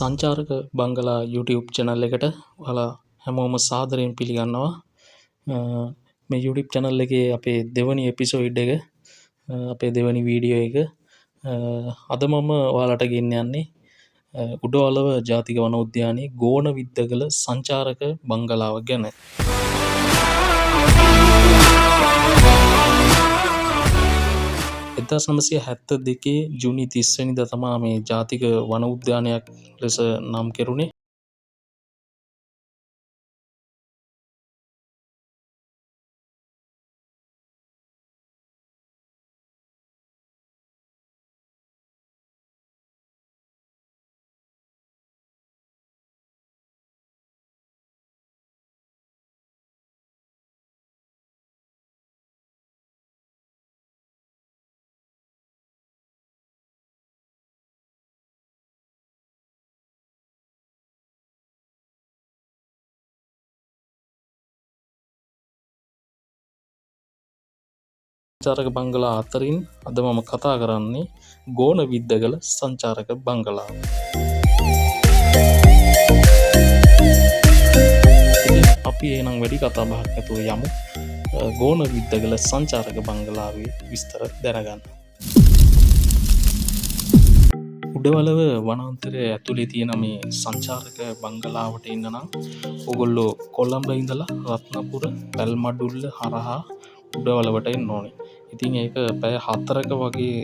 සංචාරක බංගලා YouTube channel එකට ඔයාලා හැමෝම සාදරයෙන් පිළිගන්නවා. මේ YouTube channel එකේ අපේ දෙවැනි එපිසෝඩ් එක අපේ දෙවැනි වීඩියෝ එක අද මම ඔයාලට ගෙන්න යන්නේ උඩවලව ජාතික වනෝද්‍යානයේ ගෝනවිද්දගල සංචාරක බංගලාව ගැන. 1972 ජූනි 30 වෙනිදා තමයි මේ ජාතික වන උද්‍යානයක් ලෙස නම් කෙරුණේ. සංචාරක බංගලා අතරින් අද මම කතා කරන්නේ ගෝනවිද්දගල සංචාරක බංගලාව. අපි එනම් වැඩි කතා බහක් නැතුව යමු ගෝනවිද්දගල සංචාරක බංගලාවේ විස්තර දැනගන්න. උඩවලව වනාන්තරය ඇතුලේ තියෙන මේ සංචාරක බංගලාවට එන්න නම් ඔයගොල්ලෝ කොළඹ ඉඳලා රත්නපුර පැල්මඩුල්ල හරහා උඩවලවට එන්න ඕනේ. ඉතින් ඒක පැය 4ක වගේ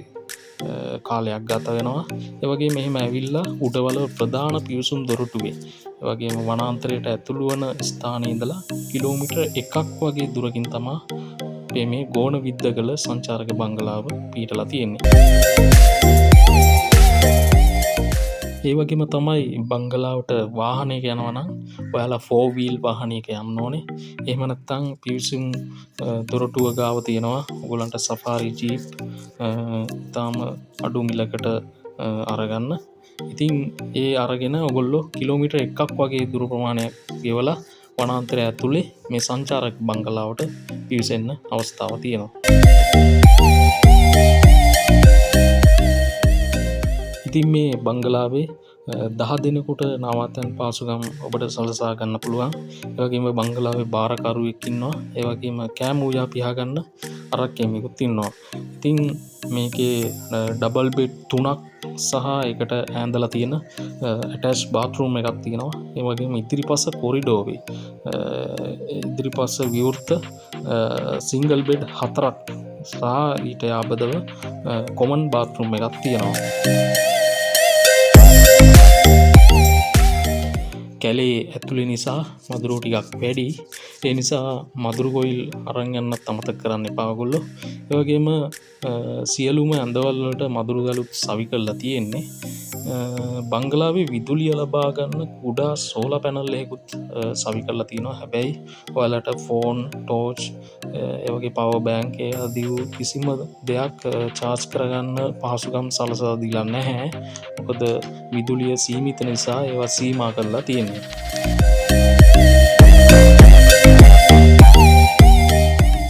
කාලයක් ගත වෙනවා. ඒ වගේම මෙහෙම ඇවිල්ලා උඩවලව ප්‍රධාන පිවිසුම් දොරටුවේ ඒ වගේම වනාන්තරයට ඇතුළු වන ස්ථානයේ ඉඳලා කිලෝමීටර් 1ක් වගේ දුරකින් තමයි මේ ගෝනවිද්දගල සංචාරක බංගලාව පිහිටලා තියෙන්නේ. ඒ වගේම තමයි බංගලාවට වාහනයක යනවා නම් ඔයාලා 4 wheel වාහනයක යන්න ඕනේ. එහෙම නැත්නම් පිවිසුම් දොරටුව ගාව තියෙනවා ඔයගලන්ට සෆාරි ජීප් තාම අඩු මිලකට අරගන්න. ඉතින් ඒ අරගෙන ඔයගොල්ලෝ කිලෝමීටර් 1ක් වගේ දුර ප්‍රමාණයක් ගෙවලා වනාන්තරය ඇතුලේ මේ සංචාරක බංගලාවට පිවිසෙන්න අවස්ථාව තියෙනවා. ඉතින් මේ බංගලාවේ 10 දිනකට නවාතැන් පාසුකම් ඔබට සලසා ගන්න පුළුවන්. ඒ වගේම බංගලාවේ බාරකරුවෙක් ඉන්නවා. ඒ වගේම කෑම උයා පියා ගන්න ආරක්කෙමිකුත් ඉන්නවා. ඉතින් මේකේ ඩබල් බෙඩ් 3ක් සහ එකට ඇඳලා තියෙන ඇටච් බාත්රූම් එකක් තියෙනවා. ඒ වගේම ඉදිරිපස කොරිඩෝවේ ඉදිරිපස විවෘත සිංගල් බෙඩ් 4ක් සහ ඊට යාබදව කොමන් බාත්රූම් එකක් තියෙනවා. කැලේ ඇතුලේ නිසා මදුරු ටිකක් වැඩි. ඒ නිසා මදුරු කොයිල් අරන් යන්නත් අමතක කරන්න එපා ඔයගොල්ලෝ. ඒ වගේම සියලුම ඇඳවල් වලට මදුරු ගලුත් සවි කරලා තියෙන්නේ. බංගලාවේ විදුලිය ලබා ගන්න කුඩා සෝලා පැනල් එකකුත් සවි කරලා තියෙනවා. හැබැයි ඔයාලට ෆෝන්, ටෝච්, ඒ වගේ පවර් බෑන්ක් ඒ ආදී කිසිම දෙයක් charge කරගන්න පහසුකම් සලසලා දීලා නැහැ. මොකද විදුලිය සීමිත නිසා ඒවා සීමා කරලා තියෙනවා.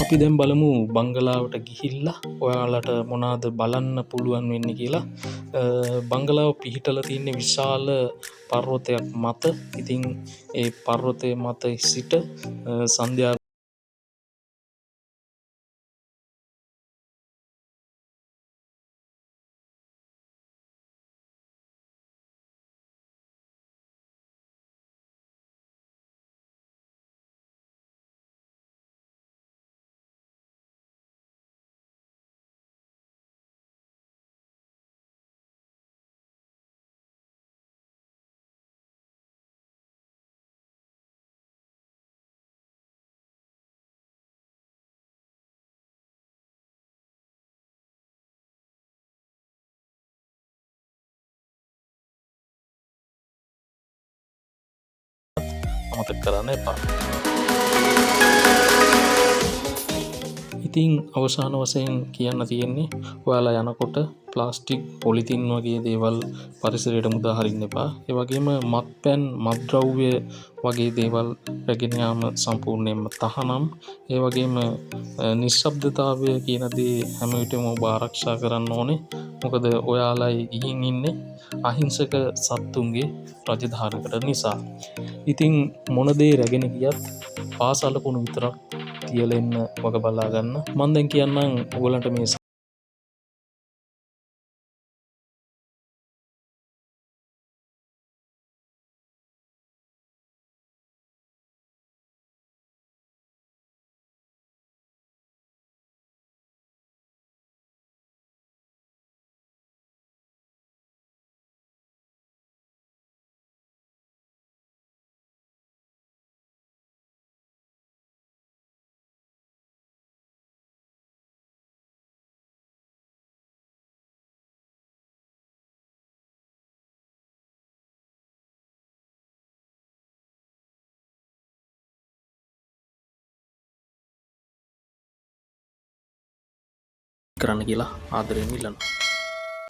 අපි දැන් බලමු බංගලාවට ගිහිල්ලා ඔයාලට මොනවාද බලන්න පුළුවන් වෙන්නේ කියලා. බංගලාව පිහිටලා තියෙන විශාල පර්වතයක් මත. ඉතින් ඒ පර්වතයේ මත සිට සන්ධ්‍යා අමතක කරන්න එපා. ඉතින් අවසාන වශයෙන් කියන්න තියෙන්නේ ඔයාලා යනකොට ප්ලාස්ටික් පොලිතින් වගේ දේවල් පරිසරයට මුදා හරින්න එපා. ඒ වගේම මත්පැන් මත්ද්‍රව්‍ය වගේ දේවල් රැගෙන යාම සම්පූර්ණයෙන්ම තහනම්. ඒ වගේම නිශ්ශබ්දතාවය කියන දේ හැම විටම ඔබ ආරක්ෂා කරන්න ඕනේ. මොකද ඔයාලයි ගිහින් ඉන්නේ අහිංසක සත්තුන්ගේ රජධානකට නිසා. ඉතින් මොන දේ රැගෙන ගියත් පාසල කුණු විතරක් තියලා එන්න වග බලා ගන්න. මම දැන් කියන්නම් ඔයගලන්ට මේ කරන්න කියලා ආදරයෙන් ඉල්ලනවා.